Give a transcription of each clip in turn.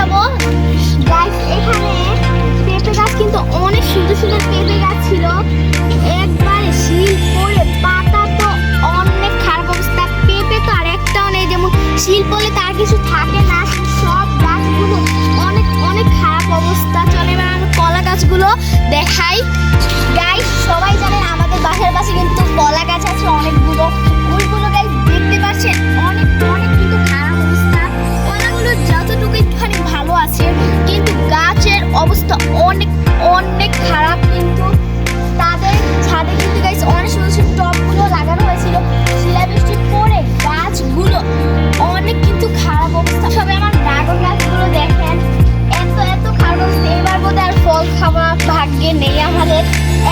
দেখাবো গাইস। এখানে পেঁপে গাছ কিন্তু অনেক সুন্দর সুন্দর পেঁপে গাছ ছিল, একবারে শিল পড়ে পাতা তো অনেক খারাপ অবস্থা। পেঁপে তো আর একটাও নেই, যেমন শিল পড়লে তার কিছু থাকে না, সব গাছগুলো অনেক অনেক খারাপ অবস্থা। চলে এবার আমি কলা গাছগুলো দেখাই। গাইস সবাই জানেন আমাদের বাসার পাশে কিন্তু কলা গাছ আছে অনেকগুলো, ওইগুলো গাইস দেখতে পাচ্ছেন অনেক অনেক কিন্তু খারাপ অবস্থা। কলাগুলো যতটুকু একটুখানি ভালো আছে, কিন্তু গাছের অবস্থা অনেক অনেক খারাপ। কিন্তু তাদের ছাদে কিন্তু গাইস অনেক সুন্দর সুন্দর টবগুলো লাগানো হয়েছিল, শিলাবৃষ্টি পড়ে গাছগুলো অনেক কিন্তু খারাপ অবস্থা। সবাই আমার ড্রাগন গাছগুলো দেখেন, এত এত খারাপ অবস্থা। এবার বোধহয় আর ফল খাওয়া ভাগ্যে নেই আমাদের,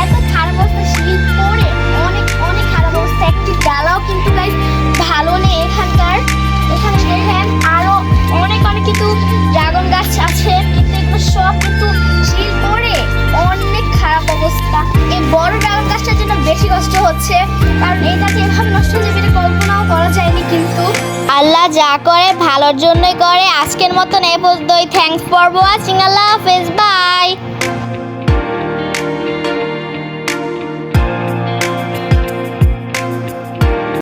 এত খারাপ অবস্থা। শীত পড়ে অনেক অনেক খারাপ অবস্থা, একটি ডালাও কিন্তু গাইস ভালো নেই এখানকার। এখানে দেখেন আরো অনেক অনেক কিন্তু ড্রাগন গাছ আছে, কিন্তু এগুলো সব কিন্তু শীত পড়ে অনেক খারাপ অবস্থা। এই বড় ড্রাগন গাছটার জন্য বেশি কষ্ট হচ্ছে, কারণ এই গাছ এভাবে নষ্ট হয়ে যাবে এটা কল্পনাও করা যায়নি। কিন্তু আল্লাহ যা করে ভালোর জন্যই করে। আজকের মতন এই পর্যন্তই। Thanks for watching. আল্লাহ হাফেজ, বাই।